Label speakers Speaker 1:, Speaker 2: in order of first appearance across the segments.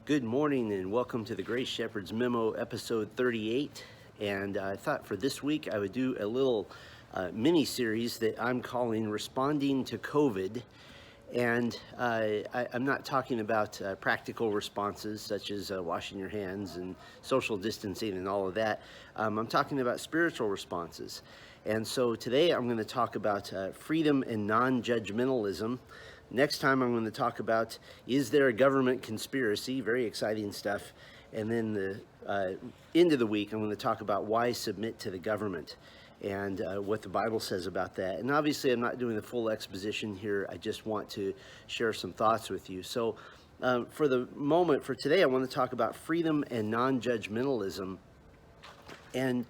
Speaker 1: Good morning and welcome to the Grace Shepherd's Memo, episode 38. And I thought for this week I would do a little mini-series that I'm calling Responding to COVID. And I'm not talking about practical responses such as washing your hands and social distancing and all of that. I'm talking about spiritual responses. And so today I'm going to talk about freedom and non-judgmentalism. Next time I'm going to talk about, is there a government conspiracy? Very exciting stuff. And then the end of the week, I'm going to talk about why submit to the government and what the Bible says about that. And obviously, I'm not doing the full exposition here. I just want to share some thoughts with you. So for the moment, for today, I want to talk about freedom and non-judgmentalism. And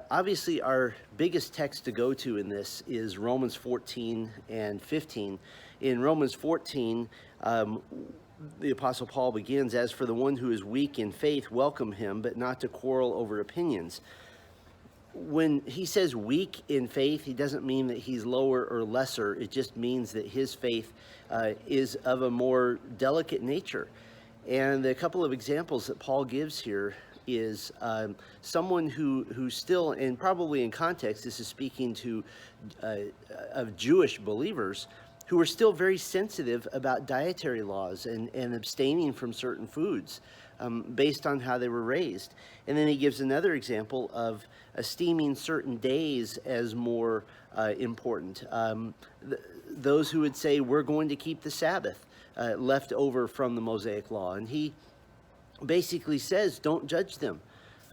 Speaker 1: obviously, our biggest text to go to in this is Romans 14 and 15. In Romans 14, the Apostle Paul begins, "As for the one who is weak in faith, welcome him, but not to quarrel over opinions." When he says weak in faith, he doesn't mean that he's lower or lesser. It just means that his faith is of a more delicate nature. And a couple of examples that Paul gives here is someone who still, and probably in context, this is speaking to of Jewish believers who are still very sensitive about dietary laws and abstaining from certain foods based on how they were raised. And then he gives another example of esteeming certain days as more important. Those who would say, we're going to keep the Sabbath left over from the Mosaic Law. And he basically says, don't judge them.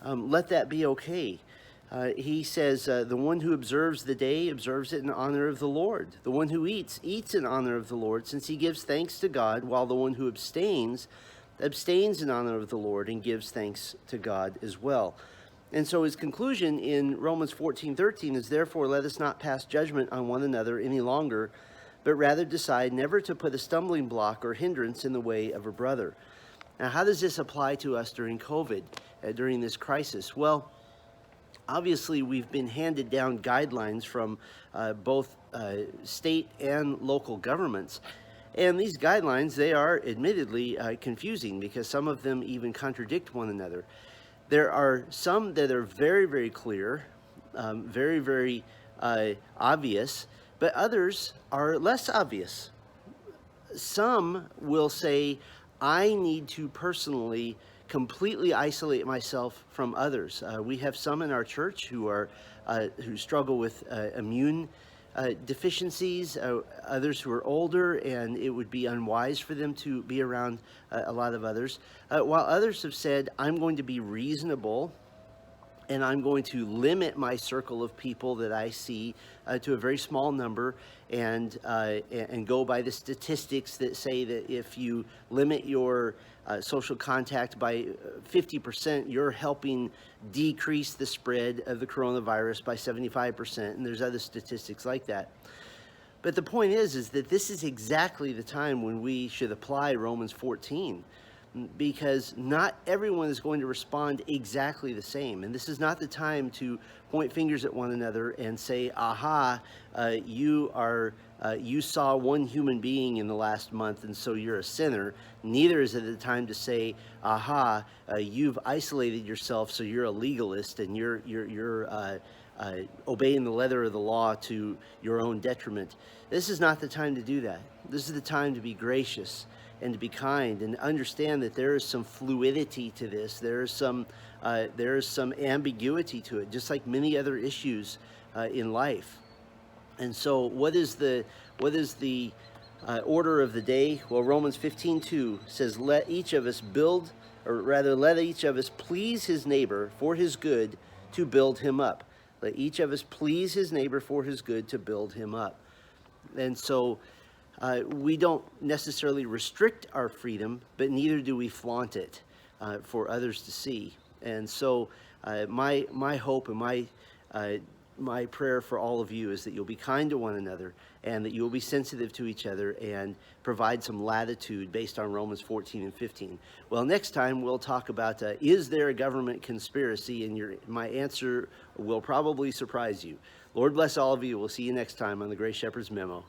Speaker 1: Let that be okay. He says, the one who observes the day observes it in honor of the Lord. The one who eats in honor of the Lord, since he gives thanks to God, while the one who abstains in honor of the Lord and gives thanks to God as well. And so his conclusion in Romans 14:13 is, therefore, let us not pass judgment on one another any longer, but rather decide never to put a stumbling block or hindrance in the way of a brother. Now, how does this apply to us during COVID, during this crisis? Well, obviously, we've been handed down guidelines from both state and local governments. And these guidelines, they are admittedly confusing because some of them even contradict one another. There are some that are very, very clear, very, very obvious, but others are less obvious. Some will say, I need to personally completely isolate myself from others. We have some in our church who struggle with immune deficiencies, others who are older, and it would be unwise for them to be around a lot of others. While others have said, I'm going to be reasonable and I'm going to limit my circle of people that I see to a very small number and go by the statistics that say that if you limit your social contact by 50%, you're helping decrease the spread of the coronavirus by 75%, and there's other statistics like that. But the point is that this is exactly the time when we should apply Romans 14, because not everyone is going to respond exactly the same. And this is not the time to point fingers at one another and say, aha, you saw one human being in the last month and so you're a sinner. Neither is it the time to say, aha, you've isolated yourself so you're a legalist and you're obeying the letter of the law to your own detriment. This is not the time to do that. This is the time to be gracious and to be kind and understand that there is some fluidity to this. There is some ambiguity to it, just like many other issues in life. And so what is the order of the day? Well, Romans 15:2 says, let each of us please his neighbor for his good to build him up. Let each of us please his neighbor for his good to build him up. And so we don't necessarily restrict our freedom, but neither do we flaunt it for others to see. And so my hope and my prayer for all of you is that you'll be kind to one another and that you'll be sensitive to each other and provide some latitude based on Romans 14 and 15. Well, next time we'll talk about, is there a government conspiracy? And my answer will probably surprise you. Lord bless all of you. We'll see you next time on the Grace Shepherd's Memo.